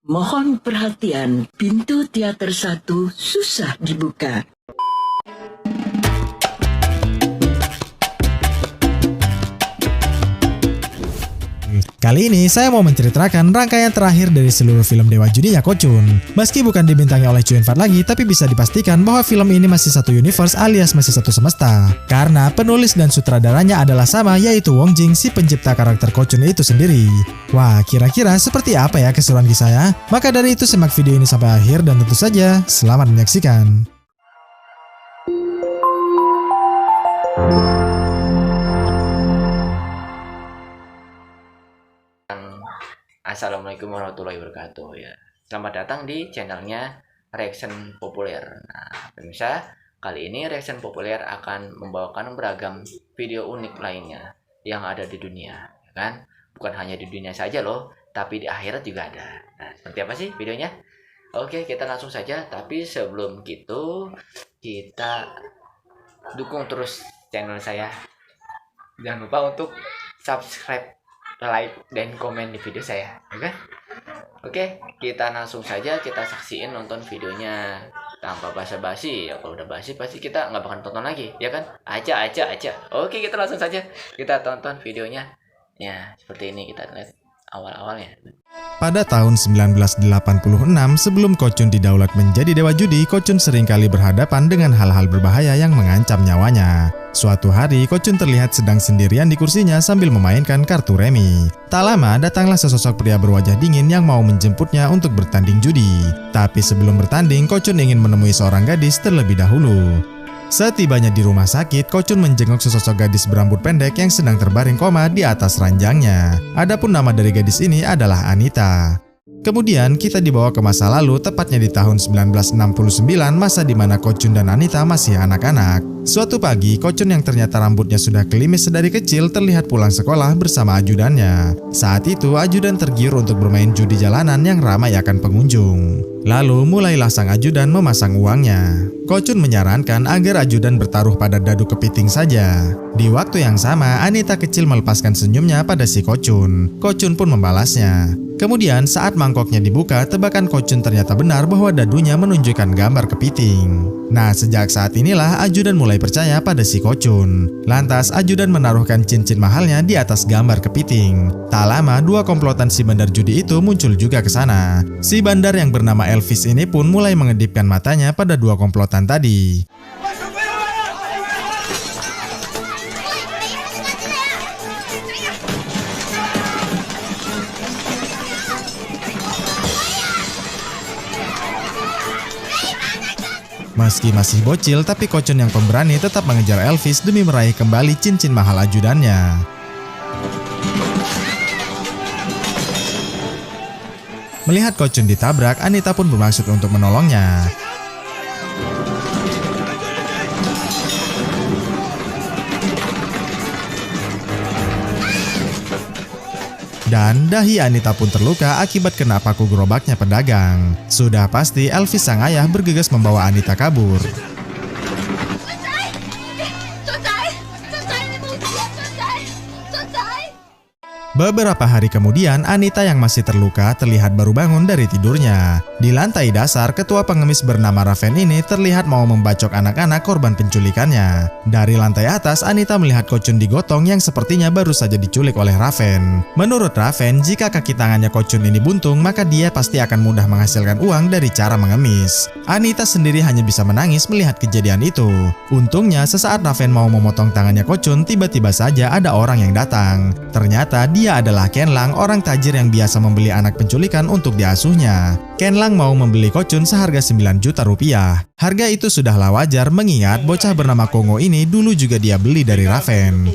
Mohon perhatian, pintu teater 1 susah dibuka. Kali ini saya mau menceritakan rangkaian terakhir dari seluruh film Dewa Judinya Kocun. Meski bukan dibintangi oleh Chow Yun-fat lagi, tapi bisa dipastikan bahwa film ini masih satu universe alias masih satu semesta. Karena penulis dan sutradaranya adalah sama, yaitu Wong Jing, si pencipta karakter Kocun itu sendiri. Wah, kira-kira seperti apa ya keseruan kisahnya? Maka dari itu simak video ini sampai akhir dan tentu saja selamat menyaksikan. Assalamualaikum warahmatullahi wabarakatuh ya. Selamat datang di channelnya Reaction Populer. Nah, pemirsa, kali ini Reaction Populer akan membawakan beragam video unik lainnya yang ada di dunia, ya kan? Bukan hanya di dunia saja loh, tapi di akhirat juga ada. Nah, seperti apa sih videonya? Oke, kita langsung saja. Tapi sebelum itu, kita dukung terus channel saya. Jangan lupa untuk subscribe, like, dan komen di video saya, oke? Oke, kita langsung saja kita saksiin nonton videonya tanpa basa-basi. Ya, kalau udah basi pasti kita nggak bakal tonton lagi, ya kan? Aja. Oke, kita langsung saja kita tonton videonya. Ya, seperti ini kita lihat awal-awalnya. Pada tahun 1986, sebelum Kocun didaulat menjadi dewa judi, Kocun seringkali berhadapan dengan hal-hal berbahaya yang mengancam nyawanya. Suatu hari, Kocun terlihat sedang sendirian di kursinya sambil memainkan kartu remi. Tak lama, datanglah sesosok pria berwajah dingin yang mau menjemputnya untuk bertanding judi. Tapi sebelum bertanding, Kocun ingin menemui seorang gadis terlebih dahulu. Setibanya di rumah sakit, Kocun menjenguk sesosok gadis berambut pendek yang sedang terbaring koma di atas ranjangnya. Adapun nama dari gadis ini adalah Anita. Kemudian kita dibawa ke masa lalu, tepatnya di tahun 1969, masa di mana Kocun dan Anita masih anak-anak. Suatu pagi, Kocun yang ternyata rambutnya sudah klimis sedari kecil terlihat pulang sekolah bersama ajudannya. Saat itu, ajudan tergiur untuk bermain judi jalanan yang ramai akan pengunjung. Lalu mulailah sang ajudan memasang uangnya. Kocun menyarankan agar ajudan bertaruh pada dadu kepiting saja. Di waktu yang sama, Anita kecil melepaskan senyumnya pada si Kocun. Kocun pun membalasnya. Kemudian saat mangkoknya dibuka, tebakan Kocun ternyata benar bahwa dadunya menunjukkan gambar kepiting. Nah, sejak saat inilah ajudan mulai percaya pada si Kocun. Lantas ajudan menaruhkan cincin mahalnya di atas gambar kepiting. Tak lama, dua komplotan si bandar judi itu muncul juga ke sana. Si bandar yang bernama Elvis ini pun mulai mengedipkan matanya pada dua komplotan tadi. Meski masih bocil, tapi Kocun yang pemberani tetap mengejar Elvis demi meraih kembali cincin mahal ajudannya. Melihat Kocun ditabrak, Anita pun bermaksud untuk menolongnya. Dan dahi Anita pun terluka akibat kena paku gerobaknya pedagang. Sudah pasti Elvis sang ayah bergegas membawa Anita kabur. Beberapa hari kemudian, Anita yang masih terluka terlihat baru bangun dari tidurnya. Di lantai dasar, ketua pengemis bernama Raven ini terlihat mau membacok anak-anak korban penculikannya. Dari lantai atas, Anita melihat Kocun digotong yang sepertinya baru saja diculik oleh Raven. Menurut Raven, jika kaki tangannya Kocun ini buntung, maka dia pasti akan mudah menghasilkan uang dari cara mengemis. Anita sendiri hanya bisa menangis melihat kejadian itu. Untungnya, sesaat Raven mau memotong tangannya Kocun, tiba-tiba saja ada orang yang datang. Ternyata dia adalah Ken Lang, orang tajir yang biasa membeli anak penculikan untuk diasuhnya. Ken Lang mau membeli Kocun seharga 9 juta rupiah. Harga itu sudahlah wajar mengingat bocah bernama Kongo ini dulu juga dia beli dari Raven.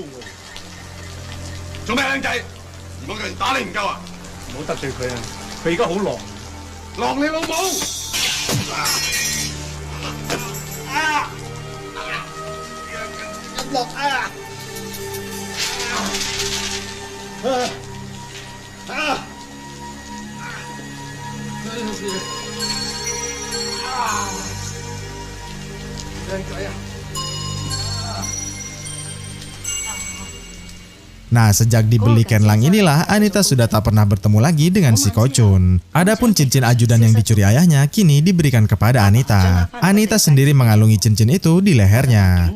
Nah, sejak dibeli Ken Lang inilah Anita sudah tak pernah bertemu lagi dengan si Ko Chun. Adapun cincin ajudan yang dicuri ayahnya kini diberikan kepada Anita. Anita sendiri mengalungi cincin itu di lehernya.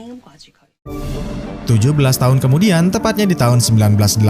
17 tahun kemudian, tepatnya di tahun 1986,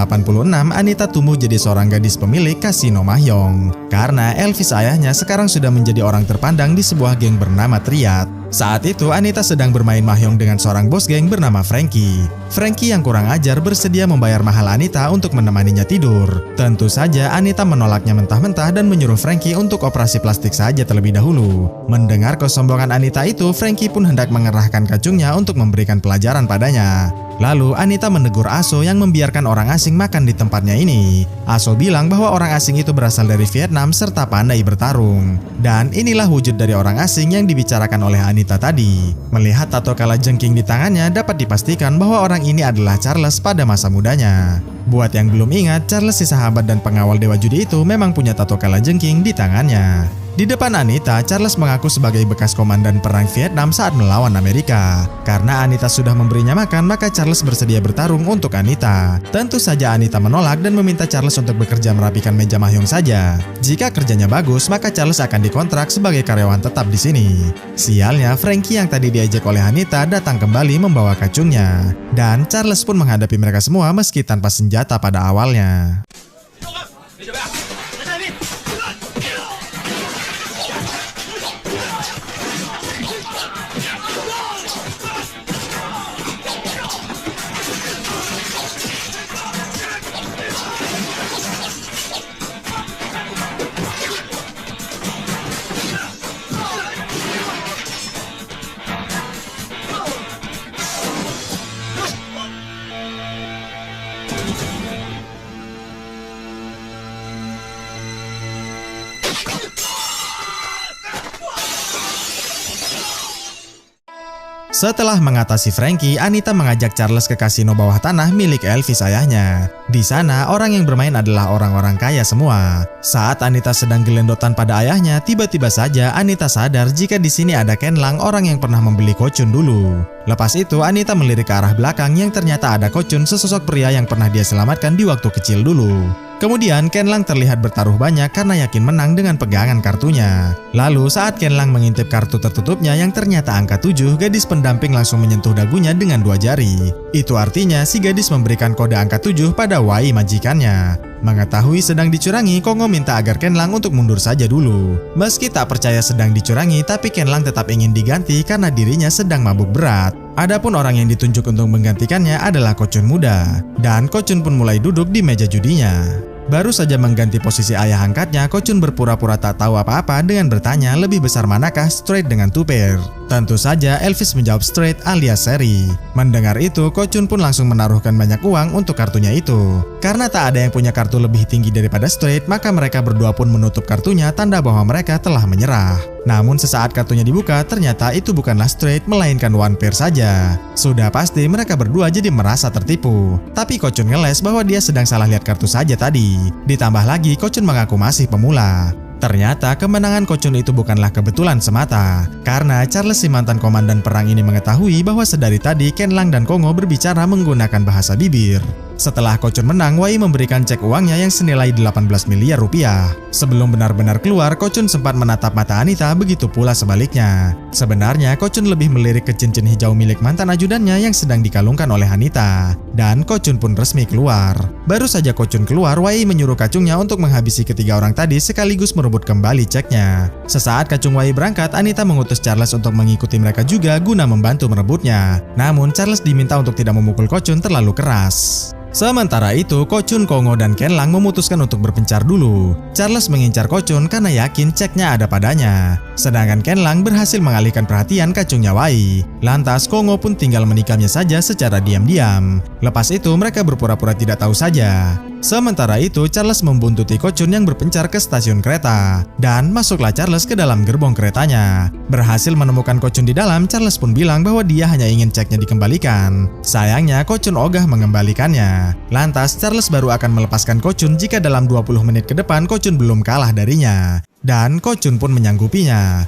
Anita tumbuh jadi seorang gadis pemilik kasino Mahjong. Karena Elvis ayahnya sekarang sudah menjadi orang terpandang di sebuah geng bernama Triad. Saat itu Anita sedang bermain mahjong dengan seorang bos geng bernama Frankie. Frankie yang kurang ajar bersedia membayar mahal Anita untuk menemaninya tidur. Tentu saja Anita menolaknya mentah-mentah dan menyuruh Frankie untuk operasi plastik saja terlebih dahulu. Mendengar kesombongan Anita itu, Frankie pun hendak mengerahkan kacungnya untuk memberikan pelajaran padanya. Lalu Anita menegur Aso yang membiarkan orang asing makan di tempatnya ini. Aso bilang bahwa orang asing itu berasal dari Vietnam serta pandai bertarung. Dan inilah wujud dari orang asing yang dibicarakan oleh Anita tadi. Melihat tato kalajengking di tangannya, dapat dipastikan bahwa orang ini adalah Charles pada masa mudanya. Buat yang belum ingat, Charles si sahabat dan pengawal dewa judi itu memang punya tato kalajengking di tangannya. Di depan Anita, Charles mengaku sebagai bekas komandan perang Vietnam saat melawan Amerika. Karena Anita sudah memberinya makan, maka Charles bersedia bertarung untuk Anita. Tentu saja Anita menolak dan meminta Charles untuk bekerja merapikan meja mahjong saja. Jika kerjanya bagus, maka Charles akan dikontrak sebagai karyawan tetap di sini. Sialnya, Frankie yang tadi diajak oleh Anita datang kembali membawa kacungnya. Dan Charles pun menghadapi mereka semua meski tanpa senjata pada awalnya. Setelah mengatasi Frankie, Anita mengajak Charles ke kasino bawah tanah milik Elvis ayahnya. Di sana, orang yang bermain adalah orang-orang kaya semua. Saat Anita sedang gelendotan pada ayahnya, tiba-tiba saja Anita sadar jika di sini ada Ken Lang, orang yang pernah membeli Ko Chun dulu. Lepas itu, Anita melirik ke arah belakang yang ternyata ada Ko Chun, sesosok pria yang pernah dia selamatkan di waktu kecil dulu. Kemudian Ken Lang terlihat bertaruh banyak karena yakin menang dengan pegangan kartunya. Lalu saat Ken Lang mengintip kartu tertutupnya yang ternyata angka 7, gadis pendamping langsung menyentuh dagunya dengan 2 jari. Itu artinya si gadis memberikan kode angka 7 pada Wai majikannya. Mengetahui sedang dicurangi, Kongo minta agar Ken Lang untuk mundur saja dulu. Meski tak percaya sedang dicurangi, tapi Ken Lang tetap ingin diganti karena dirinya sedang mabuk berat. Adapun orang yang ditunjuk untuk menggantikannya adalah Ko Chun muda. Dan Ko Chun pun mulai duduk di meja judinya. Baru saja mengganti posisi ayah angkatnya, Ko Chun berpura-pura tak tahu apa-apa dengan bertanya lebih besar manakah straight dengan tuper. Tentu saja Elvis menjawab straight alias seri. Mendengar itu, Ko Chun pun langsung menaruhkan banyak uang untuk kartunya itu. Karena tak ada yang punya kartu lebih tinggi daripada straight, maka mereka berdua pun menutup kartunya tanda bahwa mereka telah menyerah. Namun sesaat kartunya dibuka, ternyata itu bukanlah straight melainkan one pair saja. Sudah pasti mereka berdua jadi merasa tertipu. Tapi Ko Chun ngeles bahwa dia sedang salah lihat kartu saja tadi. Ditambah lagi Ko Chun mengaku masih pemula. Ternyata kemenangan Ko Chun itu bukanlah kebetulan semata. Karena Charles si mantan komandan perang ini mengetahui bahwa sedari tadi Ken Lang dan Kongo berbicara menggunakan bahasa bibir. Setelah Ko Chun menang, Wai memberikan cek uangnya yang senilai 18 miliar rupiah. Sebelum benar-benar keluar, Ko Chun sempat menatap mata Anita, begitu pula sebaliknya. Sebenarnya Ko Chun lebih melirik ke cincin hijau milik mantan ajudannya yang sedang dikalungkan oleh Anita. Dan Ko Chun pun resmi keluar. Baru saja Ko Chun keluar, Wai menyuruh kacungnya untuk menghabisi ketiga orang tadi sekaligus merebut kembali ceknya. Sesaat kacung Wai berangkat, Anita mengutus Charles untuk mengikuti mereka juga guna membantu merebutnya. Namun Charles diminta untuk tidak memukul Ko Chun terlalu keras. Sementara itu, Ko Chun, Kongo, dan Ken Lang memutuskan untuk berpencar dulu. Charles mengincar Ko Chun karena yakin ceknya ada padanya. Sedangkan Ken Lang berhasil mengalihkan perhatian kacungnya Wai. Lantas Kongo pun tinggal menikamnya saja secara diam-diam. Lepas itu mereka berpura-pura tidak tahu saja. Sementara itu, Charles membuntuti Ko Chun yang berpencar ke stasiun kereta. Dan masuklah Charles ke dalam gerbong keretanya. Berhasil menemukan Ko Chun di dalam, Charles pun bilang bahwa dia hanya ingin ceknya dikembalikan. Sayangnya Ko Chun ogah mengembalikannya. Lantas Charles baru akan melepaskan Ko Chun jika dalam 20 menit ke depan Ko Chun belum kalah darinya. Dan Ko Chun pun menyanggupinya.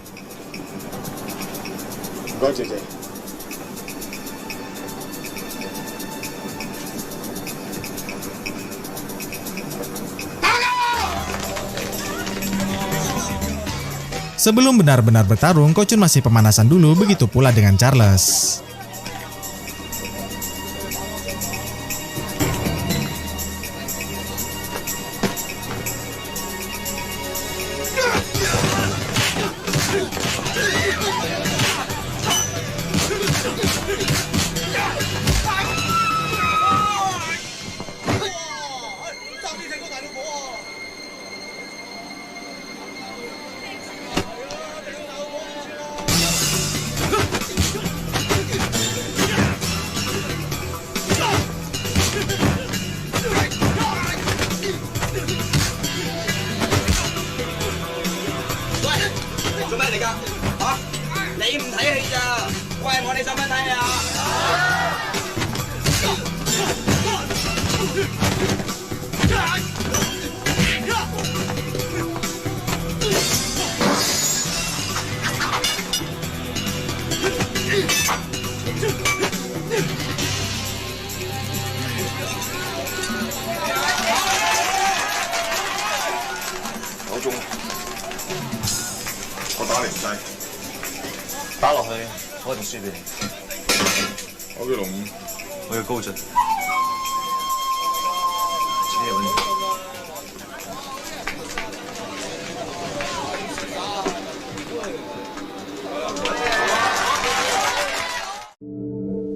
Sebelum benar-benar bertarung, Ko Chun masih pemanasan dulu, begitu pula dengan Charles.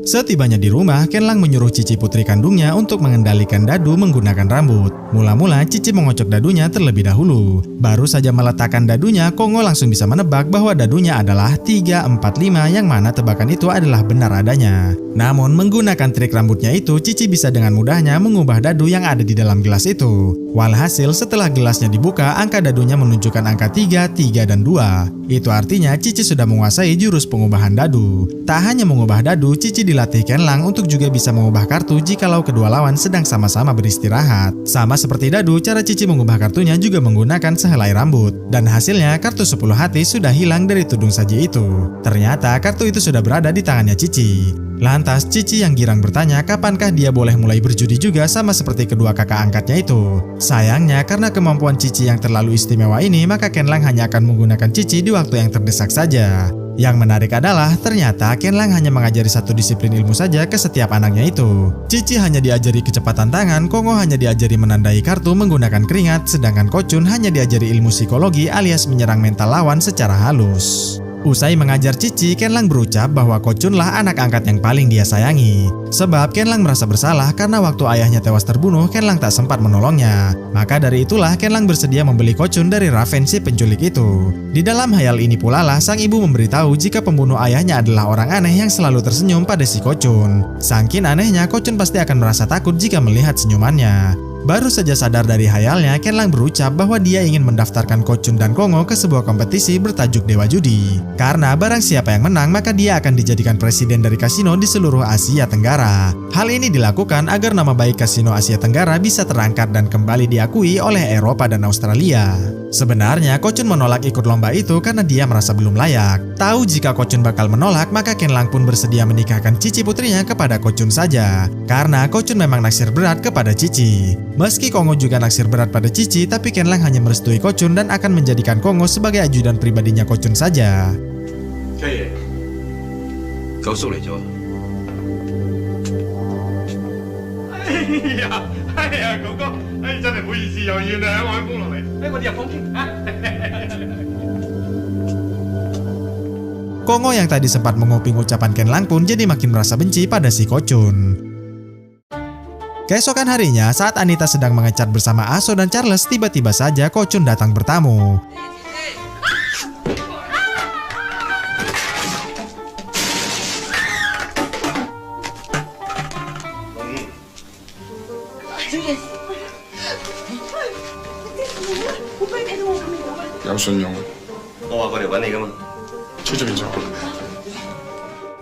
Setibanya di rumah, Ken Lang menyuruh Cici putri kandungnya untuk mengendalikan dadu menggunakan rambut. Mula-mula Cici mengocok dadunya terlebih dahulu. Baru saja meletakkan dadunya, Kongo langsung bisa menebak bahwa dadunya adalah 3, 4, 5 yang mana tebakan itu adalah benar adanya. Namun menggunakan trik rambutnya itu, Cici bisa dengan mudahnya mengubah dadu yang ada di dalam gelas itu. Walhasil setelah gelasnya dibuka, angka dadunya menunjukkan angka 3, 3, dan 2. Itu artinya Cici sudah menguasai jurus pengubahan dadu. Tak hanya mengubah dadu, Cici dilatih Ken Lang untuk juga bisa mengubah kartu jikalau kedua lawan sedang sama-sama beristirahat. Sama seperti dadu, cara Cici mengubah kartunya juga menggunakan sehelai rambut. Dan hasilnya kartu 10 hati sudah hilang dari tudung saji itu. Ternyata kartu itu sudah berada di tangannya Cici. Lantas Cici yang girang bertanya kapankah dia boleh mulai berjudi juga sama seperti kedua kakak angkatnya itu. Sayangnya karena kemampuan Cici yang terlalu istimewa ini, maka Ken Lang hanya akan menggunakan Cici di waktu yang terdesak saja. Yang menarik adalah ternyata Ken Lang hanya mengajari satu disiplin ilmu saja ke setiap anaknya itu. Cici hanya diajari kecepatan tangan, Kongo hanya diajari menandai kartu menggunakan keringat, sedangkan Ko Chun hanya diajari ilmu psikologi alias menyerang mental lawan secara halus. Usai mengajar Cici, Ken Lang berucap bahwa Ko Chun lah anak angkat yang paling dia sayangi. Sebab Ken Lang merasa bersalah karena waktu ayahnya tewas terbunuh, Ken Lang tak sempat menolongnya. Maka dari itulah Ken Lang bersedia membeli Ko Chun dari Raven si penculik itu. Di dalam hayal ini pula lah sang ibu memberitahu jika pembunuh ayahnya adalah orang aneh yang selalu tersenyum pada si Ko Chun. Saking anehnya, Ko Chun pasti akan merasa takut jika melihat senyumannya. Baru saja sadar dari hayalnya, Ken Lang berucap bahwa dia ingin mendaftarkan Ko Chun dan Kongo ke sebuah kompetisi bertajuk Dewa Judi. Karena barang siapa yang menang, maka dia akan dijadikan presiden dari kasino di seluruh Asia Tenggara. Hal ini dilakukan agar nama baik kasino Asia Tenggara bisa terangkat dan kembali diakui oleh Eropa dan Australia. Sebenarnya Ko Chun menolak ikut lomba itu karena dia merasa belum layak. Tahu jika Ko Chun bakal menolak, maka Ken Lang pun bersedia menikahkan Cici putrinya kepada Ko Chun saja. Karena Ko Chun memang naksir berat kepada Cici. Meski Kongo juga naksir berat pada Cici, tapi Ken Lang hanya merestui Ko Chun dan akan menjadikan Kongo sebagai ajudan pribadinya Ko Chun saja. Kongo yang tadi sempat menguping ucapan Ken Lang pun jadi makin merasa benci pada si Ko Chun. Keesokan harinya, saat Anita sedang mengecat bersama Aso dan Charles, tiba-tiba saja Ko Chun datang bertamu.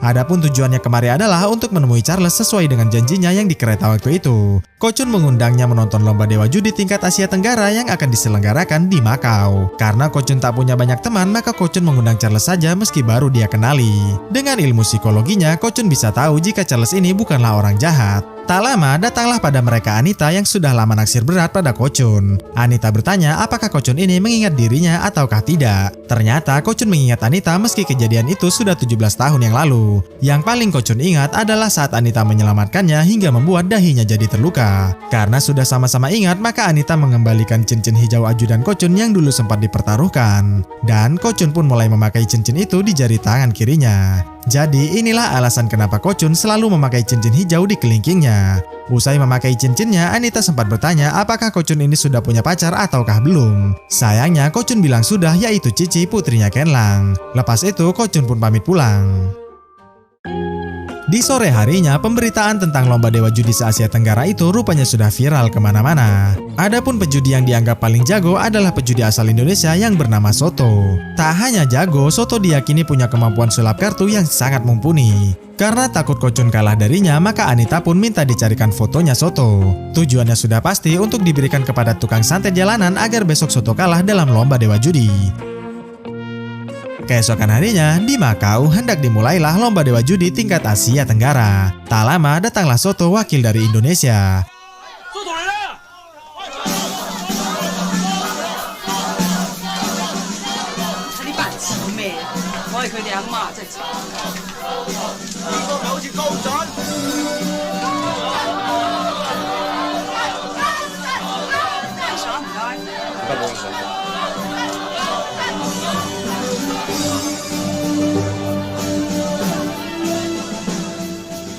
Adapun tujuannya kemari adalah untuk menemui Charles sesuai dengan janjinya yang di kereta waktu itu. Ko Chun mengundangnya menonton lomba Dewa Judi tingkat Asia Tenggara yang akan diselenggarakan di Macau. Karena Ko Chun tak punya banyak teman, maka Ko Chun mengundang Charles saja meski baru dia kenali. Dengan ilmu psikologinya, Ko Chun bisa tahu jika Charles ini bukanlah orang jahat. Tak lama, datanglah pada mereka Anita yang sudah lama naksir berat pada Ko-chun. Anita bertanya apakah Ko-chun ini mengingat dirinya ataukah tidak. Ternyata Ko-chun mengingat Anita meski kejadian itu sudah 17 tahun yang lalu. Yang paling Ko-chun ingat adalah saat Anita menyelamatkannya hingga membuat dahinya jadi terluka. Karena sudah sama-sama ingat, maka Anita mengembalikan cincin hijau ajudan Ko-chun yang dulu sempat dipertaruhkan. Dan Ko-chun pun mulai memakai cincin itu di jari tangan kirinya. Jadi inilah alasan kenapa Ko-chun selalu memakai cincin hijau di kelingkingnya. Usai memakai cincinnya, Anita sempat bertanya apakah Ko-chun ini sudah punya pacar ataukah belum. Sayangnya Ko-chun bilang sudah, yaitu Cici, putrinya Ken-lang. Lepas itu Ko-chun pun pamit pulang. Di sore harinya, pemberitaan tentang lomba Dewa Judi se-Asia Tenggara itu rupanya sudah viral kemana-mana. Adapun pejudi yang dianggap paling jago adalah pejudi asal Indonesia yang bernama Soto. Tak hanya jago, Soto diyakini punya kemampuan sulap kartu yang sangat mumpuni. Karena takut Ko-chun kalah darinya, maka Anita pun minta dicarikan fotonya Soto. Tujuannya sudah pasti untuk diberikan kepada tukang santet jalanan agar besok Soto kalah dalam lomba Dewa Judi. Keesokan harinya, di Makau hendak dimulailah lomba Dewa Judi tingkat Asia Tenggara. Tak lama datanglah Soto, wakil dari Indonesia.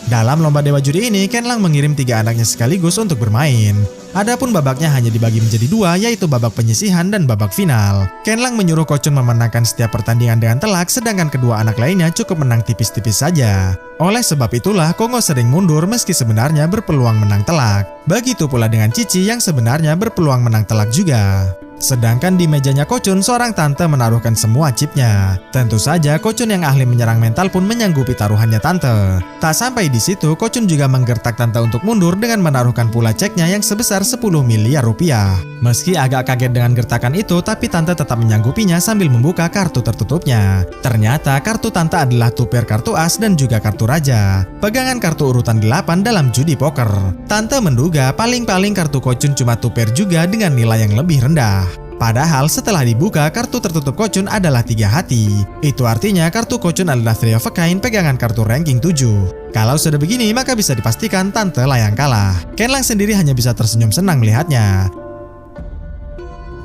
Dalam lomba Dewa Judi ini, Ken-lang mengirim 3 anaknya sekaligus untuk bermain. Adapun babaknya hanya dibagi menjadi 2, yaitu babak penyisihan dan babak final. Ken-lang menyuruh Ko-chun memenangkan setiap pertandingan dengan telak, sedangkan kedua anak lainnya cukup menang tipis-tipis saja. Oleh sebab itulah, Kongo sering mundur meski sebenarnya berpeluang menang telak. Begitu pula dengan Cici yang sebenarnya berpeluang menang telak juga. Sedangkan di mejanya Ko-chun, seorang tante menaruhkan semua chipnya. Tentu saja Ko-chun yang ahli menyerang mental pun menyanggupi taruhannya tante. Tak sampai di situ, Ko-chun juga menggertak tante untuk mundur dengan menaruhkan pula ceknya yang sebesar 10 miliar rupiah. Meski agak kaget dengan gertakan itu, tapi tante tetap menyanggupinya sambil membuka kartu tertutupnya. Ternyata kartu tante adalah tuper kartu as dan juga kartu raja. Pegangan kartu urutan 8 dalam judi poker. Tante menduga paling-paling kartu Ko-chun cuma tuper juga dengan nilai yang lebih rendah. Padahal setelah dibuka, kartu tertutup Ko-chun adalah 3 hati. Itu artinya kartu Ko-chun adalah 3 of a kind, pegangan kartu ranking 7. Kalau sudah begini, maka bisa dipastikan tante lah yang kalah. Ken-lang sendiri hanya bisa tersenyum senang melihatnya.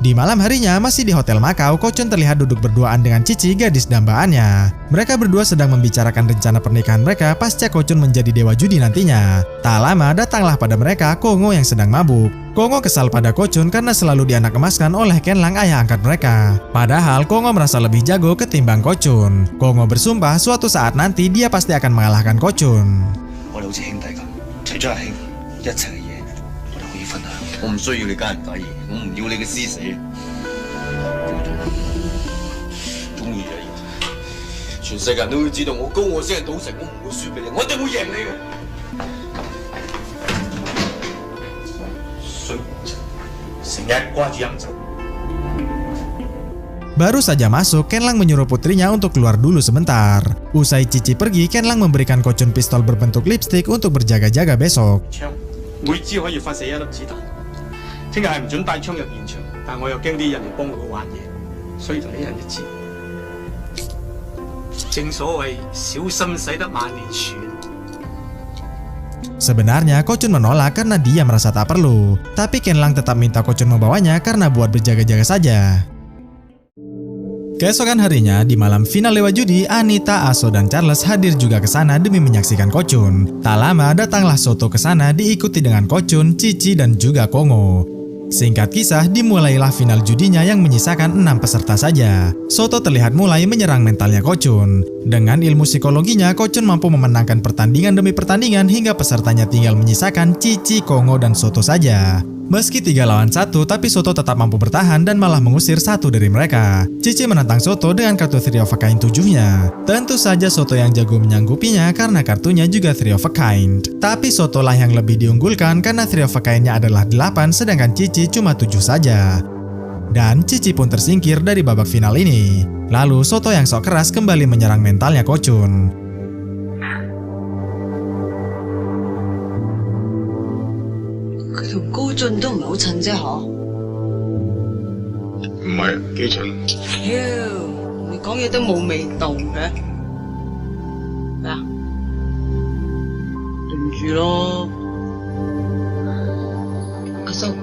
Di malam harinya, masih di Hotel Makau, Ko-chun terlihat duduk berduaan dengan Cici, gadis dambaannya. Mereka berdua sedang membicarakan rencana pernikahan mereka pasca Ko-chun menjadi dewa judi nantinya. Tak lama, datanglah pada mereka Kongo yang sedang mabuk. Kongo kesal pada Ko-chun karena selalu dianak emaskan oleh Ken-lang, ayah angkat mereka. Padahal Kongo merasa lebih jago ketimbang Ko-chun. Kongo bersumpah suatu saat nanti dia pasti akan mengalahkan Ko-chun. Baru saja masuk, Ken-lang menyuruh putrinya untuk keluar dulu sebentar. Usai Cici pergi, Ken-lang memberikan Ko-chun pistol berbentuk lipstik untuk berjaga-jaga besok. Sebenarnya Ko-chun menolak karena dia merasa tak perlu. Tapi Ken-lang tetap minta Ko-chun membawanya karena buat berjaga-jaga saja. Keesokan harinya, di malam final Dewa Judi, Anita, Aso, dan Charles hadir juga ke sana demi menyaksikan Ko-chun. Tak lama datanglah Soto ke sana diikuti dengan Ko-chun, Cici, dan juga Kongo. Singkat kisah, dimulailah final judinya yang menyisakan 6 peserta saja. Soto terlihat mulai menyerang mentalnya Ko-chun. Dengan ilmu psikologinya, Ko-chun mampu memenangkan pertandingan demi pertandingan hingga pesertanya tinggal menyisakan Cici, Kongo, dan Soto saja. Meski 3 lawan 1, tapi Soto tetap mampu bertahan dan malah mengusir 1 dari mereka. Cici menantang Soto dengan kartu 3 of a kind 7-nya. Tentu saja Soto yang jago menyanggupinya karena kartunya juga 3 of a kind. Tapi Soto lah yang lebih diunggulkan karena 3 of a kind-nya adalah 8, sedangkan Cici cuma 7 saja. Dan Cici pun tersingkir dari babak final ini. Lalu Soto yang sok keras kembali menyerang mentalnya Ko-chun. 俊都唔係好襯啫，嗬？唔係幾襯？你講嘢都冇味道嘅。咩啊？對唔住咯，阿叔。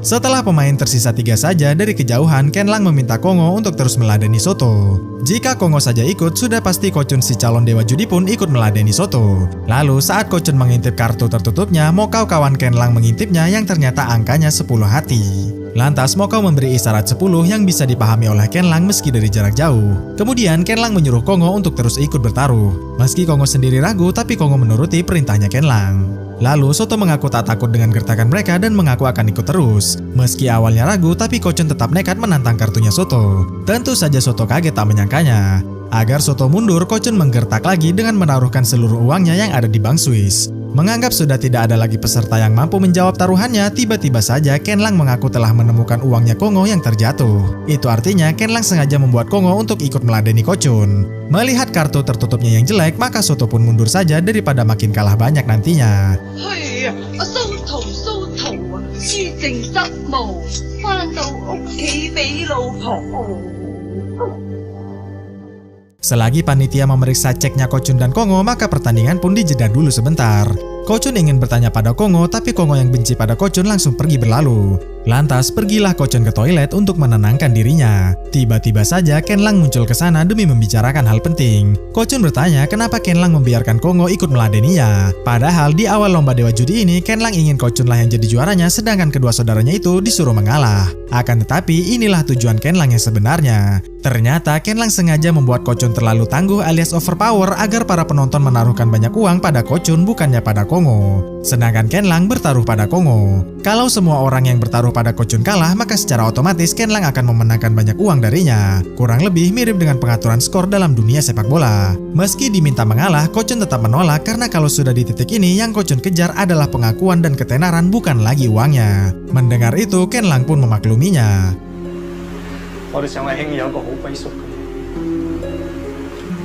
Setelah pemain tersisa 3 saja dari kejauhan, Ken Lang meminta Kongo untuk terus meladeni Soto. Jika Kongo saja ikut, sudah pasti Kochun si calon dewa judi pun ikut meladeni Soto. Lalu saat Kochun mengintip kartu tertutupnya, Mokau kawan Ken Lang mengintipnya yang ternyata angkanya 10 hati. Lantas Mokau memberi isyarat 10 yang bisa dipahami oleh Ken Lang meski dari jarak jauh. Kemudian Ken Lang menyuruh Kongo untuk terus ikut bertaruh. Meski Kongo sendiri ragu, tapi Kongo menuruti perintahnya Ken Lang. Lalu Soto mengaku tak takut dengan gertakan mereka dan mengaku akan ikut terus. Meski awalnya ragu, tapi Kochun tetap nekat menantang kartunya Soto. Tentu saja Soto kaget tak menyangkanya. Agar Soto mundur, Kochun menggertak lagi dengan menaruhkan seluruh uangnya yang ada di bank Swiss. Menganggap sudah tidak ada lagi peserta yang mampu menjawab taruhannya, tiba-tiba saja Ken Lang mengaku telah menemukan uangnya Kongo yang terjatuh. Itu artinya Ken Lang sengaja membuat Kongo untuk ikut meladeni Kochun. Melihat kartu tertutupnya yang jelek, maka Soto pun mundur saja daripada makin kalah banyak nantinya. Hey, 阿蘇圖啊，書正失無，返到屋企俾老婆。 Selagi panitia memeriksa ceknya Kochun dan Kongo, maka pertandingan pun dijeda dulu sebentar. Kochun ingin bertanya pada Kongo, tapi Kongo yang benci pada Kochun langsung pergi berlalu. Lantas pergilah Kochun ke toilet untuk menenangkan dirinya. Tiba-tiba saja Ken Lang muncul ke sana demi membicarakan hal penting. Kochun bertanya kenapa Ken Lang membiarkan Kongo ikut meladeninya. Padahal di awal lomba dewa judi ini Ken Lang ingin Kochun lah yang jadi juaranya, sedangkan kedua saudaranya itu disuruh mengalah. Akan tetapi inilah tujuan Ken Lang yang sebenarnya. Ternyata Ken Lang sengaja membuat Kochun terlalu tangguh alias overpower agar para penonton menaruhkan banyak uang pada Kochun bukannya pada Kongo. Sedangkan Ken Lang bertaruh pada Kongo. Kalau semua orang yang bertaruh pada Kochun kalah, maka secara otomatis Ken Lang akan memenangkan banyak uang darinya. Kurang lebih mirip dengan pengaturan skor dalam dunia sepak bola. Meski diminta mengalah, Kochun tetap menolak karena kalau sudah di titik ini yang Kochun kejar adalah pengakuan dan ketenaran bukan lagi uangnya. Mendengar itu, Ken Lang pun memakluminya. 我哋上位兄有一個好歸宿嘅，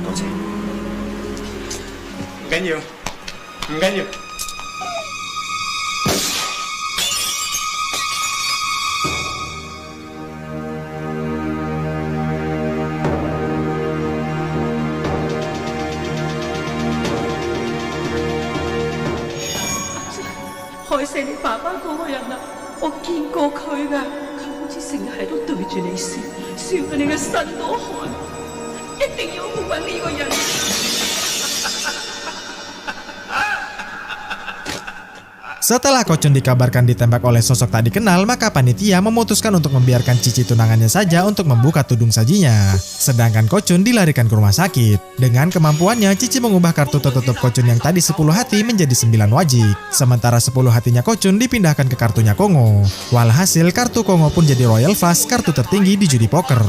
多謝。唔緊要，唔緊要。害死你爸爸嗰個人啊！我見過佢㗎，佢好似成日喺度對住你笑，笑到你嘅身都汗。一定要好揾呢個人。Setelah Kochun dikabarkan ditembak oleh sosok tak dikenal, maka panitia memutuskan untuk membiarkan Cici tunangannya saja untuk membuka tudung sajinya. Sedangkan Kochun dilarikan ke rumah sakit. Dengan kemampuannya, Cici mengubah kartu tertutup Kochun yang tadi 10 hati menjadi 9 wajik. Sementara 10 hatinya Kochun dipindahkan ke kartunya Kongo. Walhasil, kartu Kongo pun jadi Royal Flush, kartu tertinggi di judi poker.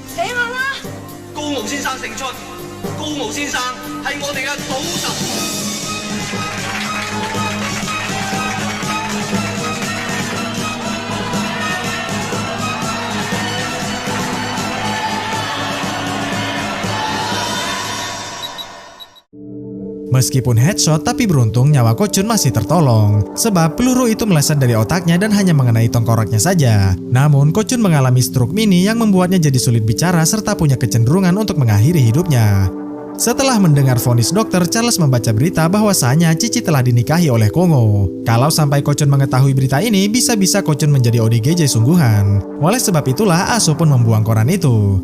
死我啦！高傲先生勝出，高傲先生係我哋嘅賭神。 Meskipun headshot, tapi beruntung nyawa Kochun masih tertolong. Sebab peluru itu meleset dari otaknya dan hanya mengenai tengkoraknya saja. Namun Kochun mengalami stroke mini yang membuatnya jadi sulit bicara serta punya kecenderungan untuk mengakhiri hidupnya. Setelah mendengar vonis dokter, Charles membaca berita bahwasanya Cici telah dinikahi oleh Kongo. Kalau sampai Kochun mengetahui berita ini, bisa-bisa Kochun menjadi ODGJ sungguhan. Oleh sebab itulah Aso pun membuang koran itu.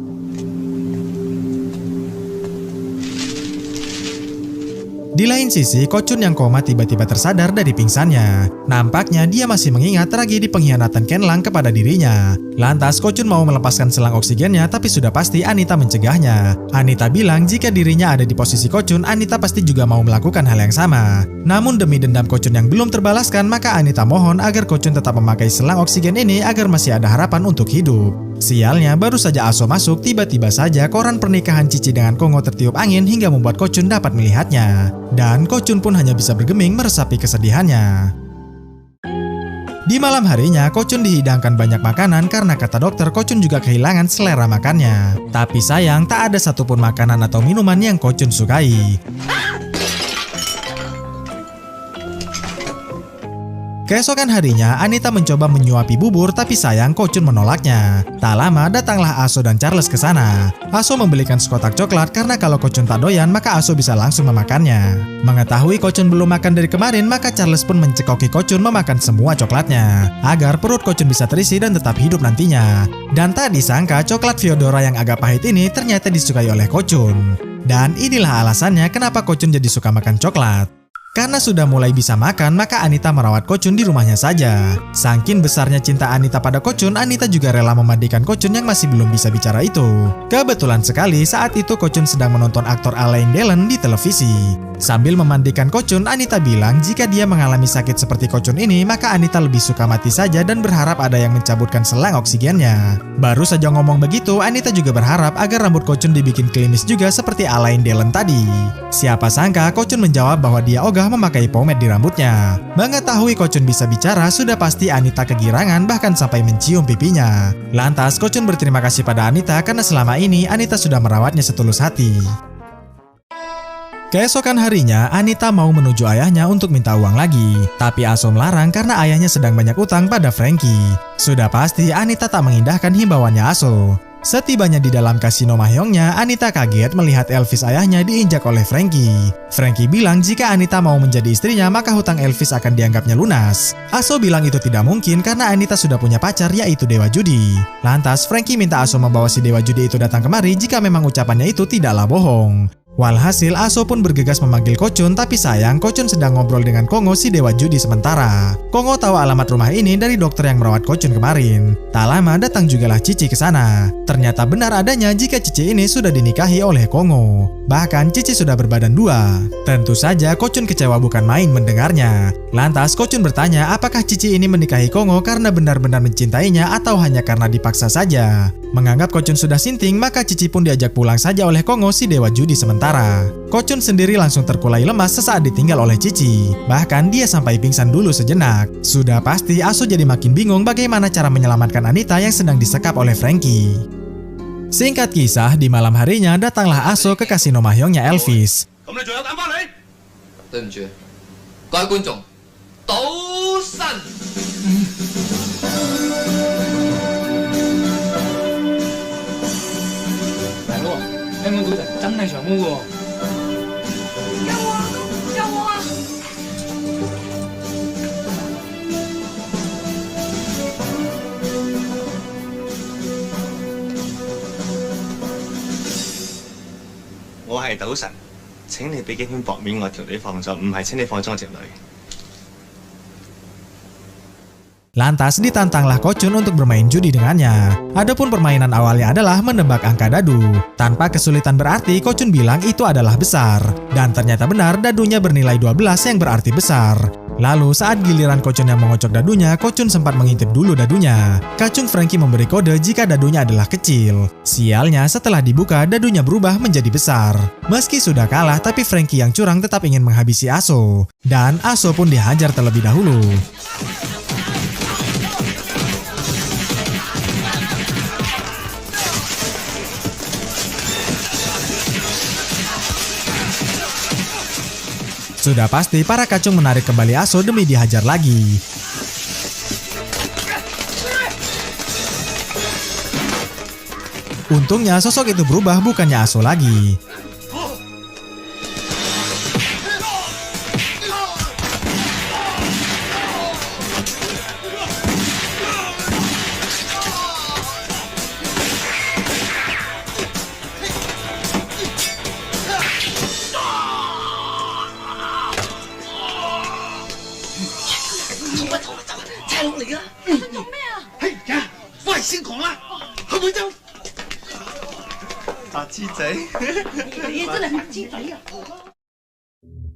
Di lain sisi, Kochun yang koma tiba-tiba tersadar dari pingsannya. Nampaknya dia masih mengingat tragedi pengkhianatan Ken Lang kepada dirinya. Lantas Kochun mau melepaskan selang oksigennya, tapi sudah pasti Anita mencegahnya. Anita bilang jika dirinya ada di posisi Kochun, Anita pasti juga mau melakukan hal yang sama. Namun demi dendam Kochun yang belum terbalaskan, maka Anita mohon agar Kochun tetap memakai selang oksigen ini agar masih ada harapan untuk hidup. Sialnya, baru saja Aso masuk, tiba-tiba saja koran pernikahan Cici dengan Kongo tertiup angin hingga membuat Kochun dapat melihatnya. Dan Kochun pun hanya bisa bergeming meresapi kesedihannya. Di malam harinya, Kochun dihidangkan banyak makanan karena kata dokter Kochun juga kehilangan selera makannya. Tapi sayang, tak ada satupun makanan atau minuman yang Kochun sukai. Keesokan harinya, Anita mencoba menyuapi bubur tapi sayang Ko-chun menolaknya. Tak lama datanglah Aso dan Charles ke sana. Aso membelikan sekotak coklat karena kalau Ko-chun tak doyan maka Aso bisa langsung memakannya. Mengetahui Ko-chun belum makan dari kemarin maka Charles pun mencekoki Ko-chun memakan semua coklatnya agar perut Ko-chun bisa terisi dan tetap hidup nantinya. Dan tak disangka coklat Fyodora yang agak pahit ini ternyata disukai oleh Ko-chun. Dan inilah alasannya kenapa Ko-chun jadi suka makan coklat. Karena sudah mulai bisa makan, maka Anita merawat Ko-chun di rumahnya saja. Saking besarnya cinta Anita pada Ko-chun, Anita juga rela memandikan Ko-chun yang masih belum bisa bicara itu. Kebetulan sekali saat itu Ko-chun sedang menonton aktor Alain Delon di televisi. Sambil memandikan Ko-chun, Anita bilang jika dia mengalami sakit seperti Ko-chun ini, maka Anita lebih suka mati saja dan berharap ada yang mencabutkan selang oksigennya. Baru saja ngomong begitu, Anita juga berharap agar rambut Ko-chun dibikin klimis juga seperti Alain Delon tadi. Siapa sangka Ko-chun menjawab bahwa dia ogah memakai pomade di rambutnya. Mengetahui Ko-chun bisa bicara, sudah pasti Anita kegirangan bahkan sampai mencium pipinya. Lantas Ko-chun berterima kasih pada Anita karena selama ini Anita sudah merawatnya setulus hati. Keesokan harinya, Anita mau menuju ayahnya untuk minta uang lagi. Tapi Aso melarang karena ayahnya sedang banyak utang pada Frankie. Sudah pasti Anita tak mengindahkan himbauannya Aso. Setibanya di dalam kasino Mahjongnya, Anita kaget melihat Elvis ayahnya diinjak oleh Frankie. Frankie bilang jika Anita mau menjadi istrinya maka hutang Elvis akan dianggapnya lunas. Aso bilang itu tidak mungkin karena Anita sudah punya pacar yaitu Dewa Judi. Lantas Frankie minta Aso membawa si Dewa Judi itu datang kemari jika memang ucapannya itu tidaklah bohong. Walhasil Aso pun bergegas memanggil Ko-chun, tapi sayang Ko-chun sedang ngobrol dengan Kongo si Dewa Judi sementara. Kongo tahu alamat rumah ini dari dokter yang merawat Ko-chun kemarin. Tak lama datang jugalah Cici ke sana. Ternyata benar adanya jika Cici ini sudah dinikahi oleh Kongo. Bahkan Cici sudah berbadan dua. Tentu saja Ko-chun kecewa bukan main mendengarnya. Lantas Ko-chun bertanya apakah Cici ini menikahi Kongo karena benar-benar mencintainya atau hanya karena dipaksa saja. Menganggap Ko-chun sudah sinting, maka Cici pun diajak pulang saja oleh Kongo si Dewa Judi sementara. Ko-chun sendiri langsung terkulai lemas sesaat ditinggal oleh Cici. Bahkan dia sampai pingsan dulu sejenak. Sudah pasti Aso jadi makin bingung bagaimana cara menyelamatkan Anita yang sedang disekap oleh Frankie. Singkat kisah, di malam harinya datanglah Aso ke kasino Mahjongnya Elvis. 咁你仲有膽翻嚟？對唔住，各位觀眾，賭神。大佬啊，香港賭神真係長毛㗎喎！救我！救我啊！我係賭神，請你俾幾片薄面我條女放咗，唔係請你放咗我隻女。 Lantas ditantanglah Ko-chun untuk bermain judi dengannya. Adapun permainan awalnya adalah menebak angka dadu. Tanpa kesulitan berarti, Ko-chun bilang itu adalah besar. Dan ternyata benar, dadunya bernilai 12 yang berarti besar. Lalu saat giliran Ko-chun yang mengocok dadunya, Ko-chun sempat mengintip dulu dadunya. Kacung Frankie memberi kode jika dadunya adalah kecil. Sialnya setelah dibuka, dadunya berubah menjadi besar. Meski sudah kalah, tapi Frankie yang curang tetap ingin menghabisi Aso. Dan Aso pun dihajar terlebih dahulu. Sudah pasti para kacung menarik kembali Aso demi dihajar lagi. Untungnya sosok itu berubah bukannya Aso lagi.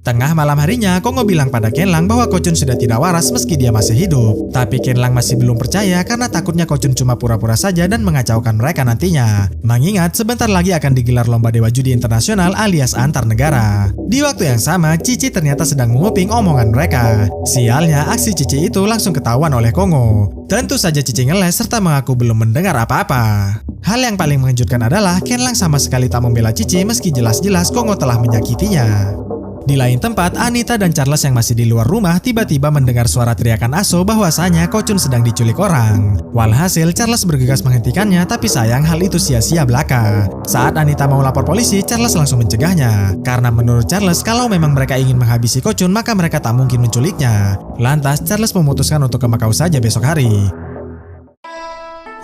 Tengah malam harinya, Kongo bilang pada Kenlang bahwa Ko-chun sudah tidak waras meski dia masih hidup. Tapi Kenlang masih belum percaya karena takutnya Ko-chun cuma pura-pura saja dan mengacaukan mereka nantinya. Mengingat sebentar lagi akan digelar lomba Dewa Judi Internasional alias antar negara. Di waktu yang sama, Cici ternyata sedang menguping omongan mereka. Sialnya, aksi Cici itu langsung ketahuan oleh Kongo. Tentu saja Cici ngeles serta mengaku belum mendengar apa-apa. Hal yang paling mengejutkan adalah Kenlang sama sekali tak membela Cici meski jelas-jelas Kongo telah menyakitinya. Di lain tempat, Anita dan Charles yang masih di luar rumah tiba-tiba mendengar suara teriakan Aso bahwasanya Ko-chun sedang diculik orang. Walhasil, Charles bergegas menghentikannya, tapi sayang hal itu sia-sia belaka. Saat Anita mau lapor polisi, Charles langsung mencegahnya. Karena menurut Charles, kalau memang mereka ingin menghabisi Ko-chun, maka mereka tak mungkin menculiknya. Lantas, Charles memutuskan untuk ke Makau saja besok hari.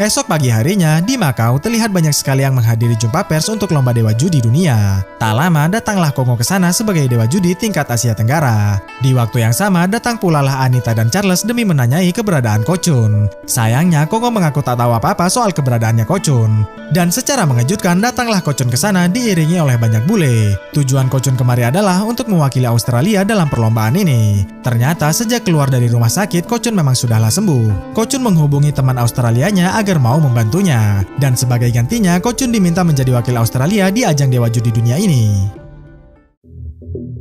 Esok pagi harinya, di Makau terlihat banyak sekali yang menghadiri jumpa pers untuk lomba dewa judi dunia. Tak lama datanglah Kongo ke sana sebagai dewa judi tingkat Asia Tenggara. Di waktu yang sama datang pula lah Anita dan Charles demi menanyai keberadaan Ko-chun. Sayangnya Kongo mengaku tak tahu apa-apa soal keberadaannya Ko-chun. Dan secara mengejutkan datanglah Ko-chun ke sana diiringi oleh banyak bule. Tujuan Ko-chun kemari adalah untuk mewakili Australia dalam perlombaan ini. Ternyata sejak keluar dari rumah sakit, Ko-chun memang sudahlah sembuh. Ko-chun menghubungi teman Australianya agar mau membantunya. Dan sebagai gantinya, Ko-chun diminta menjadi wakil Australia di ajang dewa judi dunia ini.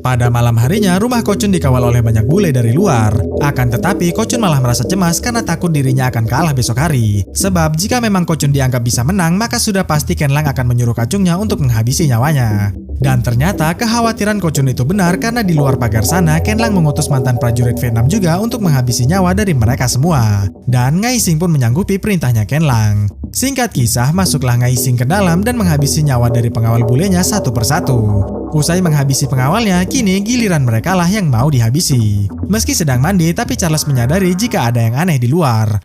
Pada malam harinya, rumah Ko-chun dikawal oleh banyak bule dari luar. Akan tetapi, Ko-chun malah merasa cemas karena takut dirinya akan kalah besok hari. Sebab jika memang Ko-chun dianggap bisa menang, maka sudah pasti Ken Lang akan menyuruh kacungnya untuk menghabisi nyawanya. Dan ternyata kekhawatiran Ko-chun itu benar karena di luar pagar sana, Ken Lang mengutus mantan prajurit Vietnam juga untuk menghabisi nyawa dari mereka semua. Dan Ngai Sing pun menyanggupi perintahnya Ken Lang. Singkat kisah, masuklah Ngai Sing ke dalam dan menghabisi nyawa dari pengawal bulenya satu persatu. Usai menghabisi pengawalnya, kini giliran mereka lah yang mau dihabisi. Meski sedang mandi, tapi Charles menyadari jika ada yang aneh di luar.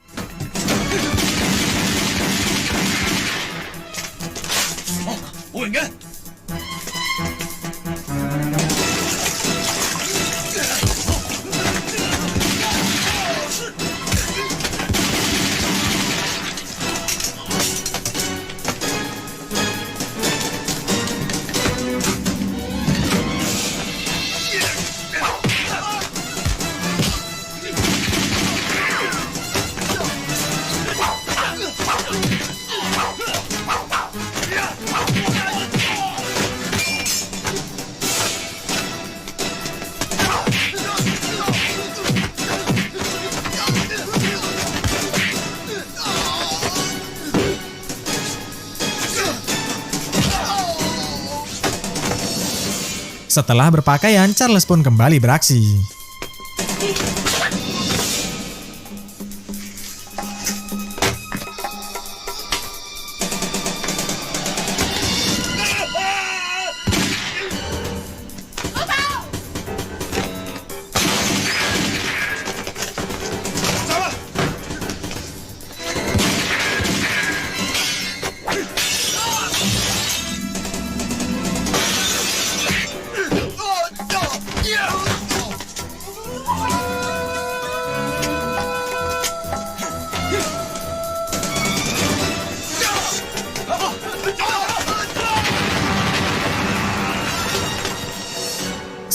Setelah berpakaian, Charles pun kembali beraksi.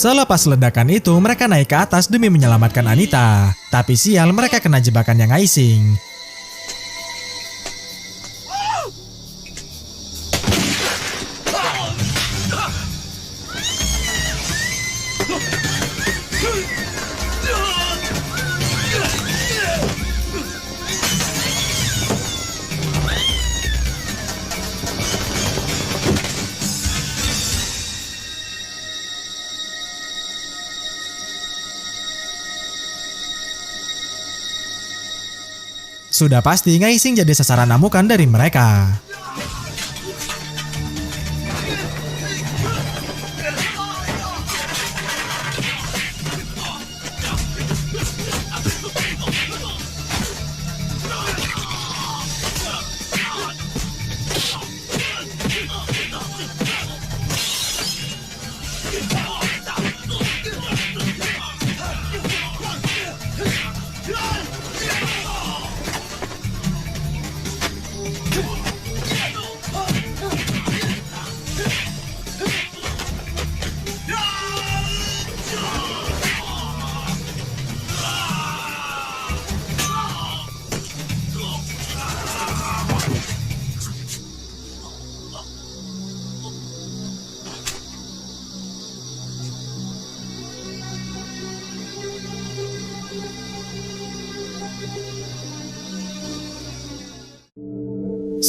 Selepas ledakan itu, mereka naik ke atas demi menyelamatkan Anita. Tapi sial, mereka kena jebakannya Ngai Sing. Sudah pasti Ngai Sing jadi sasaran amukan dari mereka.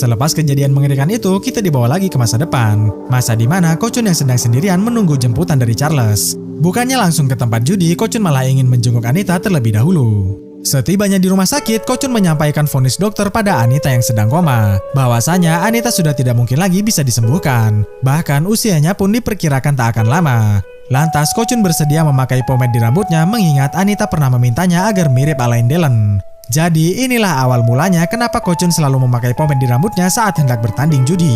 Selepas kejadian mengerikan itu, kita dibawa lagi ke masa depan. Masa di mana Ko-chun yang sedang sendirian menunggu jemputan dari Charles. Bukannya langsung ke tempat judi, Ko Chun malah ingin menjenguk Anita terlebih dahulu. Setibanya di rumah sakit, Ko Chun menyampaikan vonis dokter pada Anita yang sedang koma, bahwasanya Anita sudah tidak mungkin lagi bisa disembuhkan. Bahkan usianya pun diperkirakan tak akan lama. Lantas Ko Chun bersedia memakai pomade di rambutnya mengingat Anita pernah memintanya agar mirip Alain Delon. Jadi inilah awal mulanya kenapa Ko Chun selalu memakai pomade di rambutnya saat hendak bertanding judi.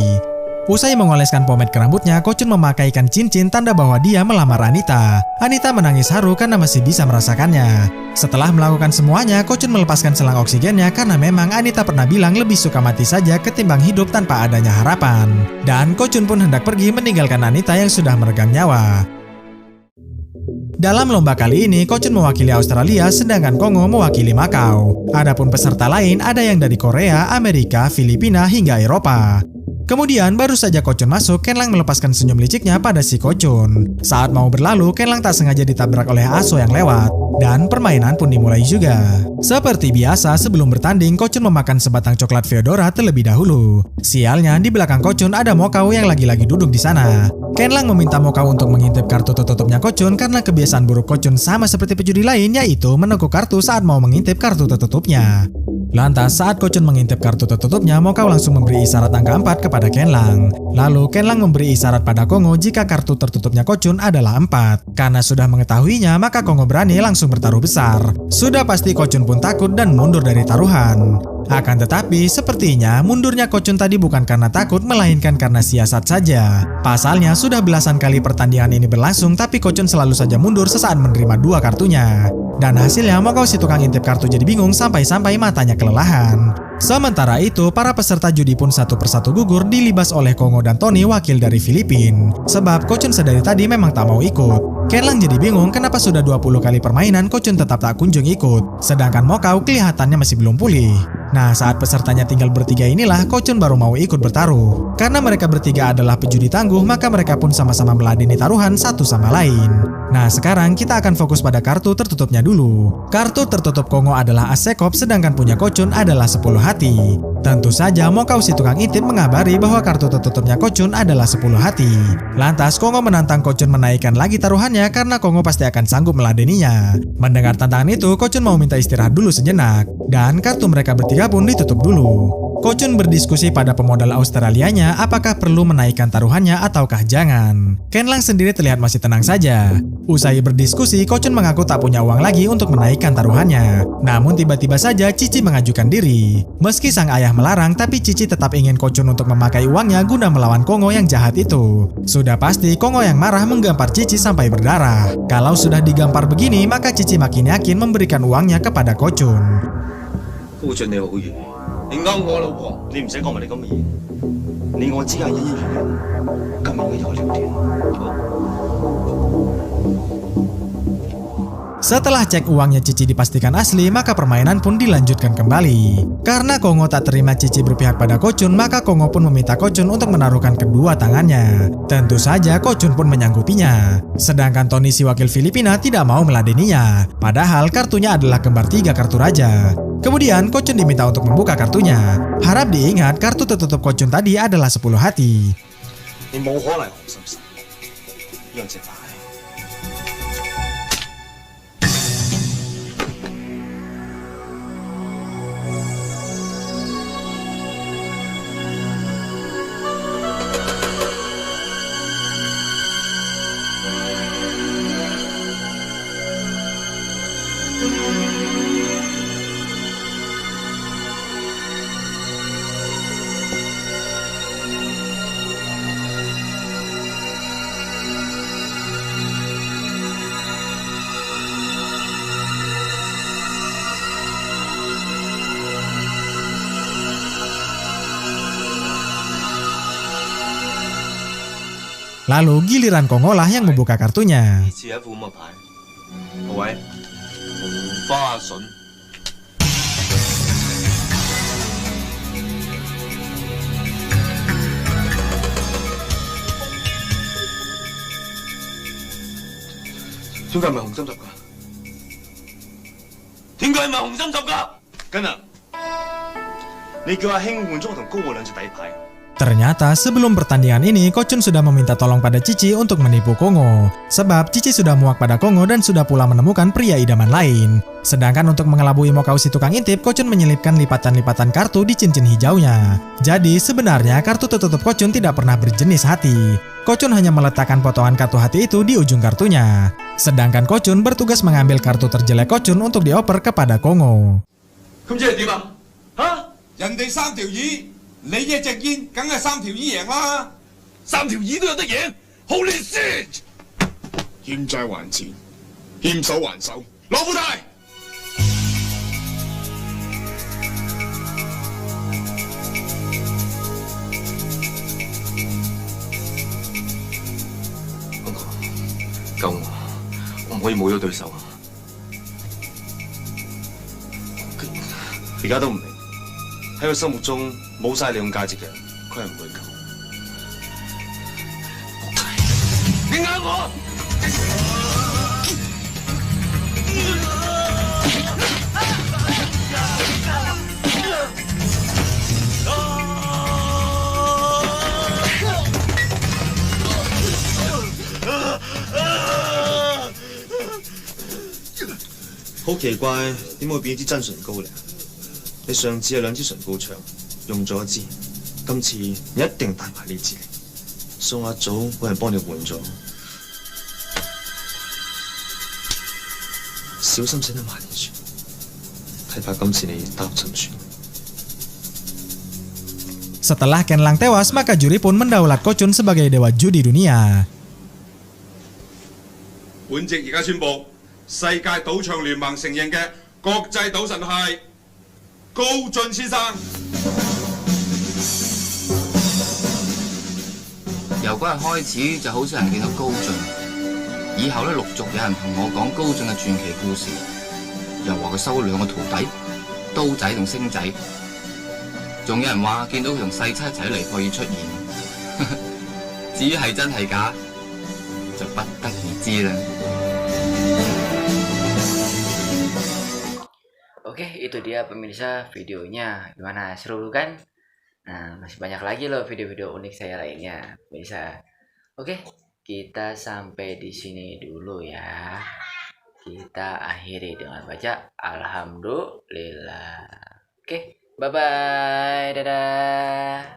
Usai mengoleskan pomade ke rambutnya, Ko Chun memakaikan cincin tanda bahwa dia melamar Anita. Anita menangis haru karena masih bisa merasakannya. Setelah melakukan semuanya, Ko Chun melepaskan selang oksigennya karena memang Anita pernah bilang lebih suka mati saja ketimbang hidup tanpa adanya harapan. Dan Ko Chun pun hendak pergi meninggalkan Anita yang sudah meregang nyawa. Dalam lomba kali ini, Ko Chun mewakili Australia sedangkan Kongo mewakili Makau. Adapun peserta lain ada yang dari Korea, Amerika, Filipina hingga Eropa. Kemudian baru saja Ko Chun masuk, Ken Lang melepaskan senyum liciknya pada si Ko Chun. Saat mau berlalu, Ken Lang tak sengaja ditabrak oleh Aso yang lewat. Dan permainan pun dimulai juga. Seperti biasa, sebelum bertanding, Ko Chun memakan sebatang coklat Feodora terlebih dahulu. Sialnya, di belakang Ko Chun ada Mokau yang lagi-lagi duduk di sana. Ken Lang meminta Mokau untuk mengintip kartu tertutupnya Ko Chun karena kebiasaan buruk Ko Chun sama seperti pejudi lain, yaitu menekuk kartu saat mau mengintip kartu tertutupnya. Lantas saat Ko Chun mengintip kartu tertutupnya, Mokau langsung memberi isyarat angka 4 kepada Ken Lang. Lalu Ken Lang memberi isyarat pada Kongo jika kartu tertutupnya Ko Chun adalah 4. Karena sudah mengetahuinya, maka Kongo berani langsung bertaruh besar. Sudah pasti Ko Chun pun takut dan mundur dari taruhan. Akan tetapi, sepertinya mundurnya Ko Chun tadi bukan karena takut, melainkan karena siasat saja. Pasalnya, sudah belasan kali pertandingan ini berlangsung, tapi Ko Chun selalu saja mundur sesaat menerima 2 kartunya. Dan hasilnya, Mokau si tukang intip kartu jadi bingung sampai-sampai matanya kelelahan. Sementara itu, para peserta judi pun satu persatu gugur dilibas oleh Kongo dan Tony, wakil dari Filipina. Sebab Ko Chun sedari tadi memang tak mau ikut. Ken Lang jadi bingung kenapa sudah 20 kali permainan Ko Chun tetap tak kunjung ikut. Sedangkan Mokau kelihatannya masih belum pulih. Nah, saat pesertanya tinggal bertiga inilah Ko Chun baru mau ikut bertaruh. Karena mereka bertiga adalah pejudi tangguh, maka mereka pun sama-sama meladeni taruhan satu sama lain. Nah, sekarang kita akan fokus pada kartu tertutupnya dulu. Kartu tertutup Kongo adalah as sekop, sedangkan punya Ko Chun adalah 10 hati. Tentu saja Mokau si tukang intip mengabari bahwa kartu tertutupnya Ko Chun adalah 10 hati. Lantas Kongo menantang Ko Chun menaikkan lagi taruhannya karena Kongo pasti akan sanggup meladeninya. Mendengar tantangan itu, Ko Chun mau minta istirahat dulu sejenak. Dan kartu mereka bertiga pun ditutup dulu. Ko Chun berdiskusi pada pemodal Australianya apakah perlu menaikkan taruhannya ataukah jangan. Ken Lang sendiri terlihat masih tenang saja. Usai berdiskusi, Ko Chun mengaku tak punya uang lagi untuk menaikkan taruhannya. Namun tiba-tiba saja Cici mengajukan diri. Meski sang ayah melarang, tapi Cici tetap ingin Ko Chun untuk memakai uangnya guna melawan Kongo yang jahat itu. Sudah pasti Kongo yang marah menggampar Cici sampai berdarah. Kalau sudah digampar begini, maka Cici makin yakin memberikan uangnya kepada Ko Chun. 夫俊你好遠，你勾我老婆，你唔使講埋你咁嘅嘢，你我之間嘅姻緣，今日應該有了斷。 Setelah cek uangnya Cici dipastikan asli, maka permainan pun dilanjutkan kembali. Karena Kongo tak terima Cici berpihak pada Ko Chun, maka Kongo pun meminta Ko Chun untuk menaruhkan kedua tangannya. Tentu saja Ko Chun pun menyanggupinya. Sedangkan Tony si wakil Filipina tidak mau meladeninya. Padahal kartunya adalah kembar 3 kartu raja. Kemudian Ko Chun diminta untuk membuka kartunya. Harap diingat kartu tertutup Ko Chun tadi adalah 10 hati. 你冇可能紅心神，讓隻牌。 Lalu giliran Kongo lah yang membuka kartunya. 呢次係一副咁嘅牌，各位紅花筍。 點解唔係紅心十㗎？點解唔係紅心十㗎？跟啊！你叫阿興換咗我同高我兩隻底牌， Ternyata sebelum pertandingan ini, Ko Chun sudah meminta tolong pada Cici untuk menipu Kongo. Sebab Cici sudah muak pada Kongo dan sudah pula menemukan pria idaman lain. Sedangkan untuk mengelabui Mokau si tukang intip, Ko Chun menyelipkan lipatan-lipatan kartu di cincin hijaunya. Jadi sebenarnya kartu tertutup Ko Chun tidak pernah berjenis hati. Ko Chun hanya meletakkan potongan kartu hati itu di ujung kartunya. Sedangkan Ko Chun bertugas mengambil kartu terjelek Ko Chun untuk dioper kepada Kongo. 咁即係點啊？嚇！人哋3條魚，你一隻煙，梗係3條魚贏啦。3條魚都有得贏，Holy shit！欠債還錢，欠手還手，攞副牌。救我！我唔可以冇咗對手。而家都唔明，喺佢心目中冇晒利用價值嘅人，佢係唔會救。你呃我！好奇怪，點會變支真唇膏嚟？你上次係2支唇膏槍，用咗一支，今次你一定帶埋呢支嚟。數下組揾人幫你換咗，小心駛得慢啲船，睇怕今次你搭沉船。Setelah Ken Lang tewas, maka juri pun mendaulat Ko Chun sebagai dewa judi dunia. 本席而家宣布，世界賭場聯盟承認嘅國際賭神係高進先生。由嗰日開始就好少人見到高進，以後咧陸續有人同我講高進嘅傳奇故事，又話佢收咗2個徒弟，刀仔同星仔，仲有人話見到佢同細七一齊喺尼泊爾出現。至於係真係假，就不得而知啦。Oke, itu dia pemirsa videonya. Gimana, seru kan? Nah, masih banyak lagi loh video-video unik saya lainnya, pemirsa. Oke, kita sampai di sini dulu ya. Kita akhiri dengan baca Alhamdulillah. Oke, bye-bye. Dadah.